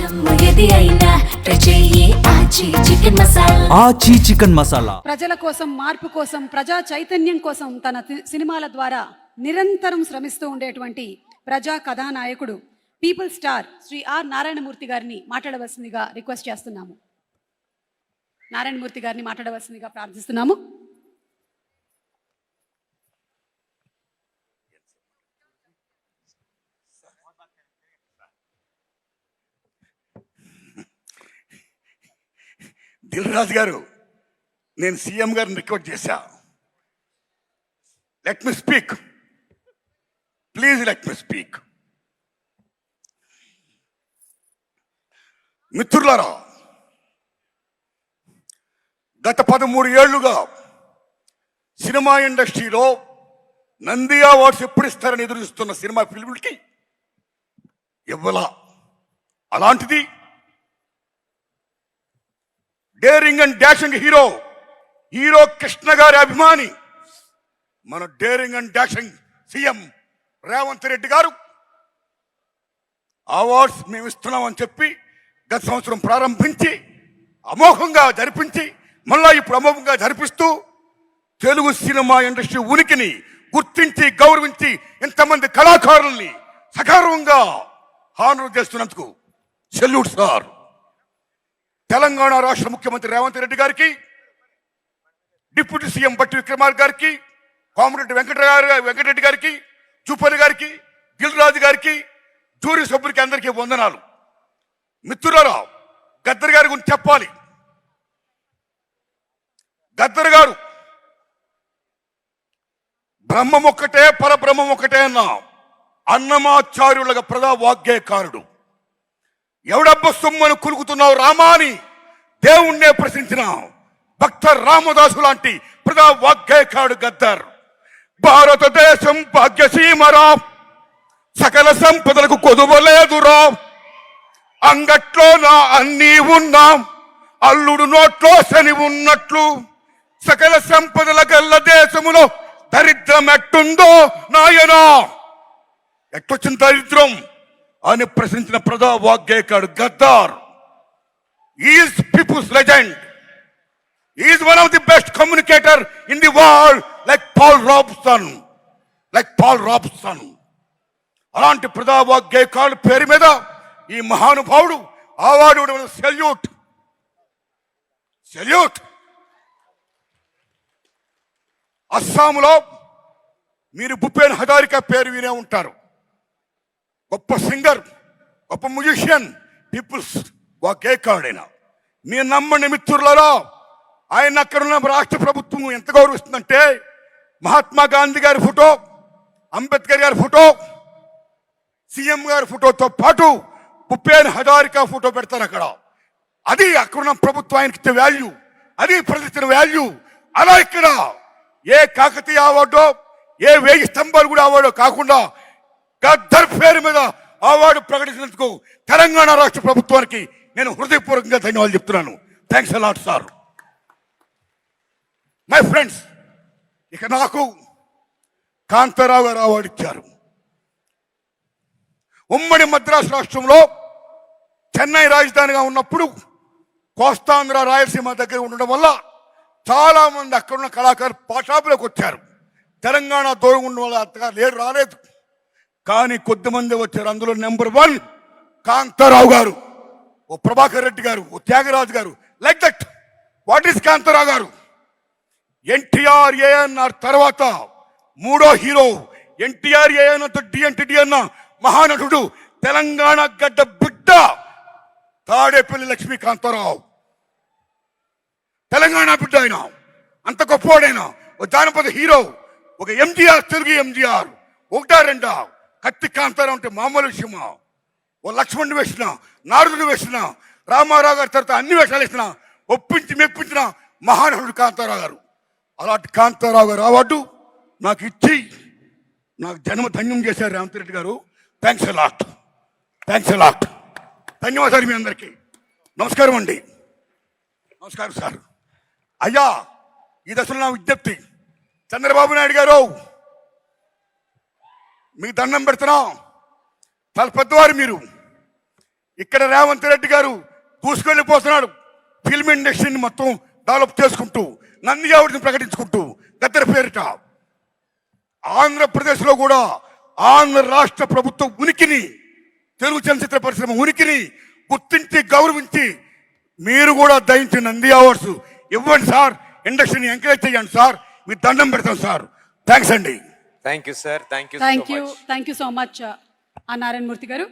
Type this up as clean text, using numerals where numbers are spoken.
ఆచి చికెన్ మసాలా ప్రజల కోసం, మార్పు కోసం, ప్రజా చైతన్యం కోసం తన సినిమాల ద్వారా నిరంతరం శ్రమిస్తూ ఉండేటువంటి ప్రజా కథానాయకుడు people star Shri R Narayanamurthy గారిని మాట్లాడవలసిందిగా రిక్వెస్ట్ చేస్తున్నాము. నారాయణమూర్తి గారిని మాట్లాడవలసిందిగా ప్రార్థిస్తున్నాము. దిల్ రాజు గారు, నేను సీఎం గారిని రిక్వెస్ట్ చేశా, let me speak, please let me speak. మిత్రులారా, గత 13 ఏళ్లుగా సినిమా ఇండస్ట్రీలో నంది అవార్డ్స్ ఎప్పుడు ఇస్తారని ఎదురుస్తున్న సినిమా ఫిల్మ్లకి ఇవ్వాల. అలాంటిది daring and dashing hero Krishna గారి అభిమాని మన daring and dashing CM Revanth Reddy గారు అవార్డ్స్ మేము ఇస్తున్నామని చెప్పి గత సంవత్సరం ప్రారంభించి అమోఘంగా జరిపించి మళ్ళా ఇప్పుడు అమోఘంగా జరిపిస్తూ తెలుగు సినిమా ఇండస్ట్రీ ఉనికిని గుర్తించి గౌరవించి ఇంతమంది కళాకారుల్ని సగర్వంగా హానర్ చేస్తున్నందుకు సెల్యూట్ సార్. తెలంగాణ రాష్ట్ర ముఖ్యమంత్రి రేవంత్ రెడ్డి గారికి, డిప్యూటీ సీఎం బట్టి విక్రమార్క గారికి, కోమరెడ్డి వెంకటరెడ్డి గారికి, చూపల్లి గారికి, దిల్ రాజు గారికి, జూరీ సభ్యులకి అందరికీ వందనాలు. మిత్రులారా, గద్దర్ గారి గురించి చెప్పాలి. గద్దర్ గారు బ్రహ్మం ఒక్కటే పరబ్రహ్మం ఒక్కటే అన్న అన్నమాచార్యులుగా ప్రజా వాగ్గేయకారుడు. ఎవడబ్బ సొమ్మను కులుకుతున్నావు రామా అని దేవుణ్ణే ప్రశ్నించిన భక్త రామదాసు లాంటి ప్రజా వాగ్గేయకారుడు గద్దర్. భారతదేశం భాగ్యసీమరా, సకల సంపదలకు కొదువలేదురా, అంగట్లో నా అన్నీ ఉన్నా, అల్లుడు నోట్లో శని ఉన్నట్లు, సకల సంపదల గల్ల దేశములో దరిద్రం ఎట్టుందో నాయనా. ఎట్టొచ్చిన దరిద్రం అని ప్రశ్నించిన ప్రజా వాగ్గేయకారుడు Gaddar. Is people's legend, is one of the best communicator in the world, like Paul Robeson. అలాంటి ప్రజా వాగ్గేయకారుడు పేరు మీద ఈ మహానుభావుడు అవార్డు సెల్యూట్. అస్సాంలో మీరు భూపేన్ హజారికా పేరు వినే ఉంటారు. గొప్ప సింగర్, గొప్ప మ్యూజిషియన్, పీపుల్స్ వాగ్గేయకారుడైన. మీరు నమ్మండి మిత్రులలో, ఆయన అక్కడున్న రాష్ట్ర ప్రభుత్వం ఎంత గౌరవిస్తుందంటే మహాత్మా గాంధీ గారి ఫోటో, అంబేద్కర్ గారి ఫోటో, సీఎం గారి ఫోటోతో పాటు భూపేన్ హజారికా ఫోటో పెడతారు అక్కడ. అది అక్కడున్న ప్రభుత్వం ఆయనకి ఇచ్చే వాల్యూ, అది ప్రజలిచ్చిన వాల్యూ. అలా ఇక్కడ ఏ కాకతీయ అవార్డో, ఏ 1000 స్తంభాలు కూడా అవార్డో కాకుండా గద్దర్ పేరు మీద అవార్డు ప్రకటించినందుకు తెలంగాణ రాష్ట్ర ప్రభుత్వానికి నేను హృదయపూర్వకంగా ధన్యవాదాలు చెప్తున్నాను. Thanks a lot sir. My friends, ఇక నాకు కాంతారావు గారు అవార్డు ఇచ్చారు. ఉమ్మడి మద్రాసు రాష్ట్రంలో చెన్నై రాజధానిగా ఉన్నప్పుడు కోస్తాంధ్ర రాయలసీమ దగ్గర ఉండడం వల్ల చాలా మంది అక్కడున్న కళాకారులు పాఠాపులోకి వచ్చారు. తెలంగాణ దూరం ఉండడం వల్ల అంతగా రాలేదు. కానీ కొద్దిమంది వచ్చారు. అందులో నెంబర్ 1 కాంతారావు గారు, ఓ ప్రభాకర్ రెడ్డి గారు, ఓ త్యాగరాజు గారు. Like that. What is Kantharao గారు? ఎన్టీఆర్ ఏఎన్ఆర్ తర్వాత 3వ హీరో. ఎన్టీఆర్ ఏఎన్ఆర్ డిఎన్టీ అన్న మహానటుడు, తెలంగాణ గడ్డ బిడ్డ తాడేపల్లి లక్ష్మీ కాంతారావు. తెలంగాణ బిడ్డ ఆయన, అంత గొప్పవాడైనా. ఓ జానపద హీరో, ఒక ఎంజీఆర్, తెలుగు ఎంజీఆర్. 1-2 కత్తి కాంతారావు అంటే మామూలు విషయమా? ఓ లక్ష్మణుడు వేసిన, నారదుడు వేసిన, రామారావు గారి తర్వాత అన్ని వేషాలు వేసిన, ఒప్పించి మెప్పించిన మహానటుడు కాంతారావు గారు. అలాంటి కాంతారావు గారు అవార్డు నాకు ఇచ్చి నాకు జన్మ ధన్యం చేశారు రేవంత్ రెడ్డి గారు. Thanks a lot. ధన్యవాదాలు మీ అందరికీ. నమస్కారం అండి. నమస్కారం సార్. అయ్యా, ఈ దశలో నా విజ్ఞప్తి, చంద్రబాబు నాయుడు గారు మీకు దండం పెడుతున్నాం. చాలా పెద్దవారు మీరు. ఇక్కడ రేవంత్ రెడ్డి గారు దూసుకెళ్ళిపోతున్నాడు. ఫిల్మ్ ఇండస్ట్రీని మొత్తం డెవలప్ చేసుకుంటూ నంది అవార్డుని ప్రకటించుకుంటూ గద్దెల పేరిట ఆంధ్రప్రదేశ్లో కూడా ఆంధ్ర రాష్ట్ర ప్రభుత్వ ఉనికిని, తెలుగు చలనచిత్ర పరిశ్రమ ఉనికిని గుర్తించి గౌరవించి మీరు కూడా దయించి నంది అవార్డ్స్ ఇవ్వండి సార్. ఇండస్ట్రీని ఎంకరేజ్ చేయండి సార్. మీ దండం పెడతాం సార్. థ్యాంక్స్ అండి. Thank you sir. Thank you thank you so much ఆ నారాయణ మూర్తి గారు.